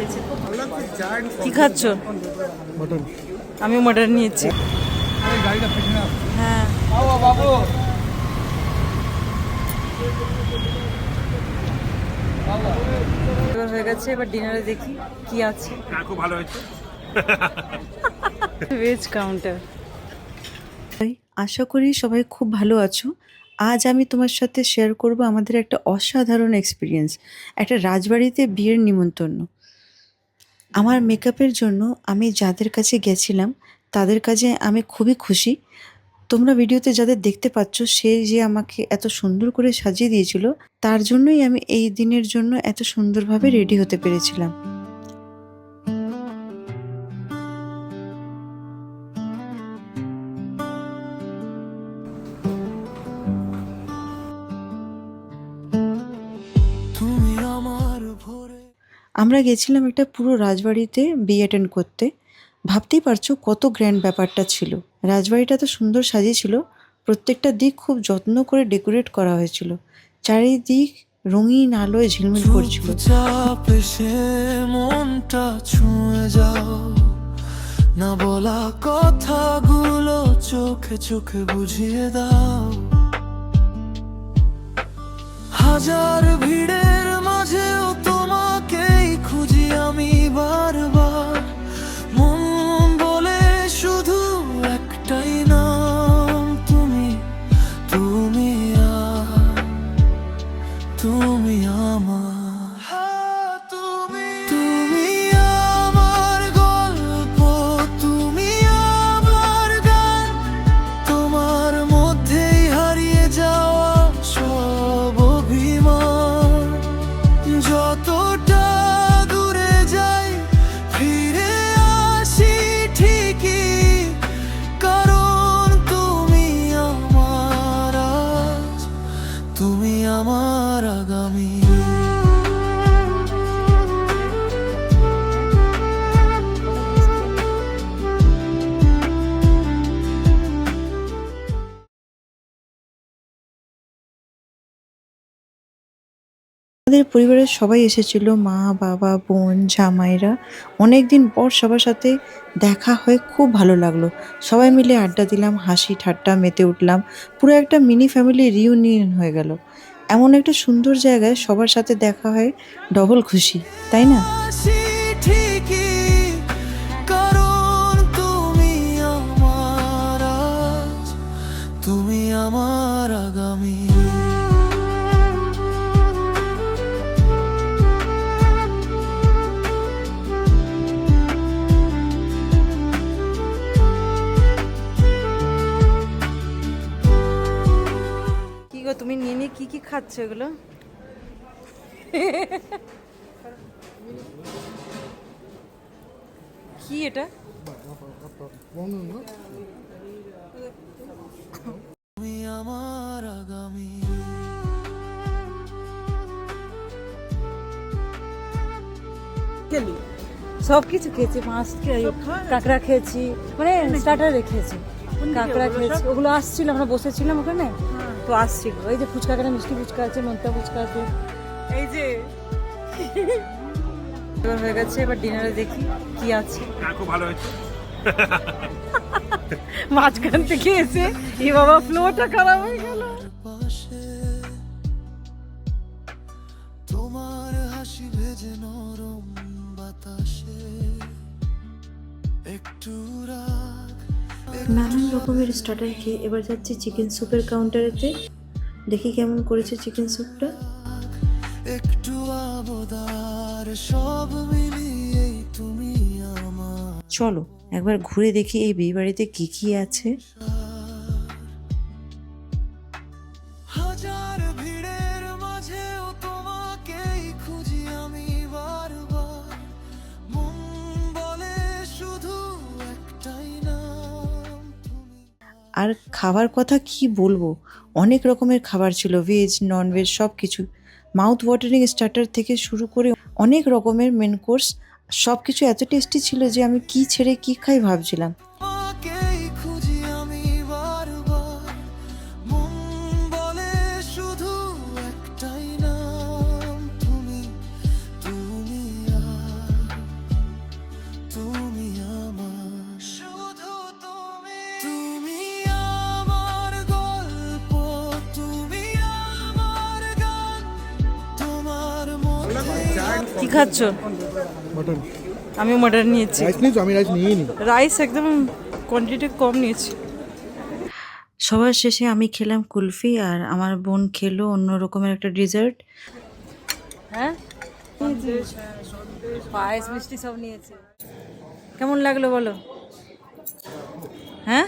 লেগেছে খুব ভালো লাগছে। কি খাচ্ছ? মটন। আমিও মটন নিয়েছি। হ্যাঁ এবার হয়ে গেছে, এবার ডিনারে দেখি কি আছে। খুব ভালো হয়েছে। Veg counter. আশা করি সবাই খুব ভালো আছো। আজ আমি তোমার সাথে শেয়ার করব আমাদের একটা অসাধারণ এক্সপিরিয়েন্স, একটা রাজবাড়িতে বিয়ের নিমন্ত্রণ। আমার মেকআপের জন্য আমি যাদের কাছে গেছিলাম তাদের কাছে আমি খুবই খুশি। তোমরা ভিডিওতে যাদের দেখতে পাচ্ছ, সে যে আমাকে এত সুন্দর করে সাজিয়ে দিয়েছিল, তার জন্যই আমি এই দিনের জন্য এত সুন্দরভাবে রেডি হতে পেরেছিলাম। আমরা গেছিলাম একটা পুরো রাজবাড়িতে বিয়ে অ্যাটেন্ড করতে। ভাবতেই পারছো কত গ্র্যান্ড ব্যাপারটা ছিল। রাজবাড়িটা তো সুন্দর সাজিয়েছিল, প্রত্যেকটা দিক খুব যত্ন করে ডেকোরেট করা হয়েছিল। চারিদিক রঙিন আলোয় ঝিলমিল করছিল। মনটা ছুঁয়ে যাও, না বলা কথাগুলো চোখে চোখে বুঝিয়ে দাও। হাজার ভিড়ের মাঝেও তোমাকেই খুঁজি আমি বারবার। মন বলে শুধু একটাই নাম, তুমি, তুমি তুমি আমার। তুমি আমার গল্প, তুমি আমার গান, তোমার মধ্যেই হারিয়ে যাওয়া সব অভিমান। যতটা দূরে যাই ফিরে আসি ঠিকই, কারণ তুমি আমার আজ, তুমি আমার আগামী। আমাদের পরিবারের সবাই এসেছিল, মা, বাবা, বোন, জামাইরা। অনেকদিন পর সবার সাথে দেখা হয়ে খুব ভালো লাগলো। সবাই মিলে আড্ডা দিলাম, হাসি ঠাট্টা মেতে উঠলাম। পুরো একটা মিনি ফ্যামিলি রিউনিয়ন হয়ে গেল। এমন একটা সুন্দর জায়গায় সবার সাথে দেখা হয়, ডবল খুশি, তাই না? আসি ঠিকই, কারণ তুমি আমার আজ, তুমি আমার আগামী। কি গো, তুমি নিয়ে নিয়ে কি কি খাচ্ছ এগুলো? কি এটা? তুমি আমার আগামী। সব কিছু খেয়েছি, মাছ কাঁকড়া খেয়েছি, মানে স্টার্টারে খেয়েছি, কাঁকড়া খেয়েছি। ওগুলো আসছিল, আমরা বসেছিলাম ওখানে, তো আসছিল। এই যে ফুচকা খানে, মিষ্টি ফুচকা আছে, নোনতা ফুচকা আছে, এই যে। এবার হয়ে গেছে, এবার ডিনারে দেখি কি আছে। খুব ভালো হয়েছে। মাঝখান থেকে এসে এই বাবা ফ্লোটা খারাপ হয়ে গেল। তোমার হাসি ভেজে নরম বাতাসে একটু রাগ। নানান রকমের স্টার্টার খেয়ে এবার যাচ্ছি চিকেন স্যুপের কাউন্টারেতে। দেখি কেমন করেছে চিকেন স্যুপটা। একটু আবদার, সব মিলিয়ে তুমি আমার। চলো একবার ঘুরে দেখি এই বিয়ে বাড়িতে কি কি আছে। হাজার ভিড়ের মাঝেও তোমাকেই খুঁজি আমি বারবার। মন বলে শুধু একটাই নাম, তুমি। আর খাবার কথা কি বলবো, অনেক রকমের খাবার ছিল, ভেজ নন ভেজ সব কিছু। মাউথ ওয়াটারিং স্টার্টার থেকে শুরু করে অনেক রকমের মেন কোর্স, সব কিছু এত টেস্টি ছিল যে আমি কি ছেড়ে কি খাই ভাবছিলাম। তোমাকেই খুঁজি আমি বারবার। মন বলে শুধু একটাই নাম, তুমি, তুমি আর। কি খাচ্ছ? মটন আমি মটন নিয়েছি। রাইস নিয়েছো? আমি রাইস নিয়েই নি। রাইস একদম কোয়ান্টিটি কম নিয়েছি। সবার শেষে আমি খেলাম কুলফি আর আমার বোন খেলো অন্য রকমের একটা ডেজার্ট। হ্যাঁ, পায়েস মিষ্টি সব নিয়েছি। কেমন লাগলো বলো? হ্যাঁ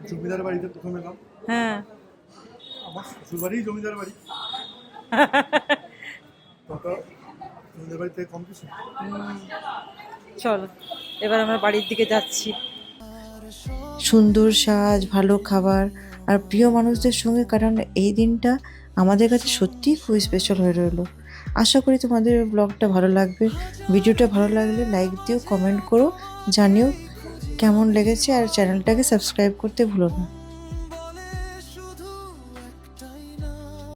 জমিদার বাড়িতে প্রথম এলাম, হ্যাঁ, আমার শ্বশুর বাড়ি জমিদার বাড়ি, জমিদার বাড়িতে কম কিছু। চলো এবার আমরা বাড়ির দিকে যাচ্ছি। সুন্দর সাজ, ভালো খাবার আর প্রিয় মানুষদের সঙ্গে কাটানো এই দিনটা আমাদের কাছে সত্যিই খুব স্পেশাল হয়ে রইলো। আশা করি তোমাদের ব্লগটা ভালো লাগবে। ভিডিওটা ভালো লাগলে লাইক দিও, কমেন্ট করো, জানিও কেমন লেগেছে আর চ্যানেলটাকে সাবস্ক্রাইব করতে ভুলো না।